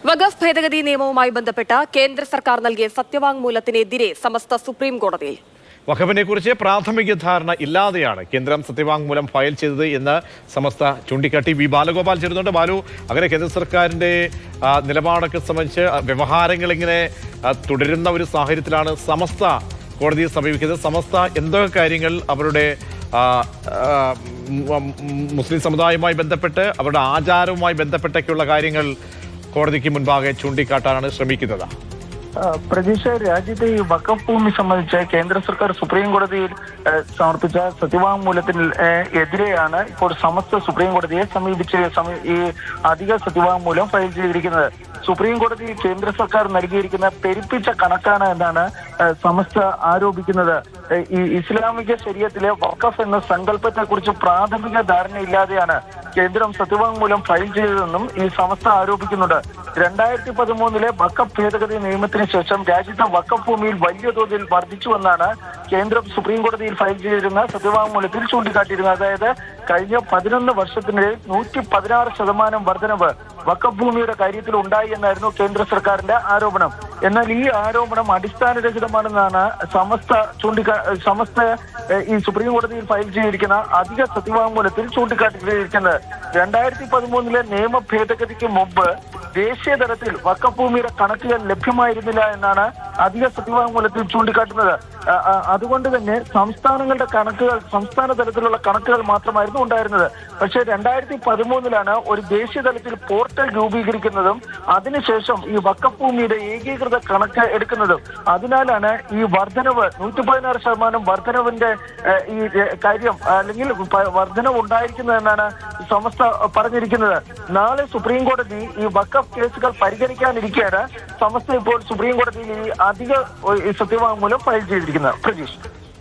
വഖഫ് ഭേദഗതി നിയമവുമായി ബന്ധപ്പെട്ട് കേന്ദ്ര സർക്കാർ നൽകിയ സത്യവാങ്മൂലത്തിനെതിരെ സമസ്ത സുപ്രീം കോടതിയിൽ. വഖഫിനെ കുറിച്ച് പ്രാഥമിക ധാരണ ഇല്ലാതെയാണ് കേന്ദ്രം സത്യവാങ്മൂലം ഫയൽ ചെയ്തത് എന്ന് സമസ്ത ചൂണ്ടിക്കാട്ടി. വി ബാലഗോപാൽ ചേരുന്നുണ്ട്. ബാലു, അങ്ങനെ കേന്ദ്ര സർക്കാരിന്റെ നിലപാടൊക്കെ സംബന്ധിച്ച് വ്യവഹാരങ്ങൾ ഇങ്ങനെ തുടരുന്ന ഒരു സാഹചര്യത്തിലാണ് സമസ്ത കോടതിയെ സമീപിക്കുന്നത്. സമസ്ത എന്തൊക്കെ കാര്യങ്ങൾ അവരുടെ മുസ്ലിം സമുദായവുമായി ബന്ധപ്പെട്ട് അവരുടെ ആചാരവുമായി ബന്ധപ്പെട്ടൊക്കെയുള്ള കാര്യങ്ങൾ കോടതിക്ക് മുൻപാകെ ചൂണ്ടിക്കാട്ടാനാണ് ശ്രമിക്കുന്നത്? പ്രതീക്ഷ, രാജ്യത്തെ ഈ വഖഫ് ഭൂമി സംബന്ധിച്ച് കേന്ദ്ര സർക്കാർ സുപ്രീം കോടതിയിൽ സമർപ്പിച്ച സത്യവാങ്മൂലത്തിന് എതിരെയാണ് ഇപ്പോൾ സമസ്ത സുപ്രീം കോടതിയെ സമീപിച്ച് ഈ അധിക സത്യവാങ്മൂലം ഫയൽ ചെയ്തിരിക്കുന്നത്. സുപ്രീം കോടതിയിൽ കേന്ദ്ര സർക്കാർ നൽകിയിരിക്കുന്ന പെരുപ്പിച്ച കണക്കാണ് എന്നാണ് സമസ്ത ആരോപിക്കുന്നത്. ഈ ഇസ്ലാമിക ശരീഅത്തിലെ വഖഫ് എന്ന സങ്കല്പത്തെ കുറിച്ച് പ്രാഥമിക ധാരണയില്ലാതെയാണ് കേന്ദ്രം സത്യവാങ്മൂലം ഫയൽ ചെയ്തതെന്നും ഈ സമസ്ത ആരോപിക്കുന്നുണ്ട്. 2013 വഖഫ് ഭേദഗതി നിയമത്തിന് ശേഷം രാജ്യത്തെ വഖഫ് ഭൂമിയിൽ വലിയ തോതിൽ വർദ്ധിച്ചുവെന്നാണ് കേന്ദ്രം സുപ്രീം കോടതിയിൽ ഫയൽ ചെയ്തിരുന്ന സത്യവാങ്മൂലത്തിൽ ചൂണ്ടിക്കാട്ടിയിരുന്നത്. അതായത് കഴിഞ്ഞ 11 വർഷത്തിനിടെ 116% വർധനവ് വഖഫ് ഭൂമിയുടെ കാര്യത്തിൽ ഉണ്ടായി എന്നായിരുന്നു കേന്ദ്ര സർക്കാരിന്റെ ആരോപണം. എന്നാൽ ഈ ആരോപണം അടിസ്ഥാനരഹിതമാണെന്നാണ് സമസ്ത ഈ സുപ്രീം കോടതിയിൽ ഫയൽ ചെയ്തിരിക്കുന്ന അധിക സത്യവാങ്മൂലത്തിൽ ചൂണ്ടിക്കാട്ടിയിരിക്കുന്നത്. 2013 നിയമ ഭേദഗതിക്ക് മുമ്പ് ദേശീയ തലത്തിൽ വഖഫ് ഭൂമിയുടെ കണക്കുകൾ ലഭ്യമായിരുന്നില്ല എന്നാണ് അധിക സത്യവാങ്മൂലത്തിൽ ചൂണ്ടിക്കാട്ടുന്നത്. അതുകൊണ്ട് തന്നെ സംസ്ഥാനങ്ങളുടെ കണക്കുകൾ സംസ്ഥാന തലത്തിലുള്ള കണക്കുകൾ മാത്രമായിരുന്നു ഉണ്ടായിരുന്നത്. പക്ഷേ 2013 ഒരു ദേശീയ തലത്തിൽ പോർട്ടൽ രൂപീകരിക്കുന്നതും അതിനുശേഷം ഈ വഖഫ് ഭൂമിയുടെ ഏകീകൃത കണക്ക് എടുക്കുന്നതും. അതിനാലാണ് ഈ വർധനവ് 116% വർധനവിന്റെ ഈ കാര്യം അല്ലെങ്കിൽ വർധനവ് ഉണ്ടായിരിക്കുന്നതെന്നാണ് സമസ്ത പറഞ്ഞിരിക്കുന്നത്. നാളെ സുപ്രീം കോടതി ഈ വഖഫ് കേസുകൾ പരിഗണിക്കാനിരിക്കെയാണ് സമസ്ത ഇപ്പോൾ സുപ്രീം കോടതിയിൽ ഈ അധിക സത്യവാങ്മൂലം ഫയൽ ചെയ്തിരിക്കുന്നത്. പ്രജീഷ്.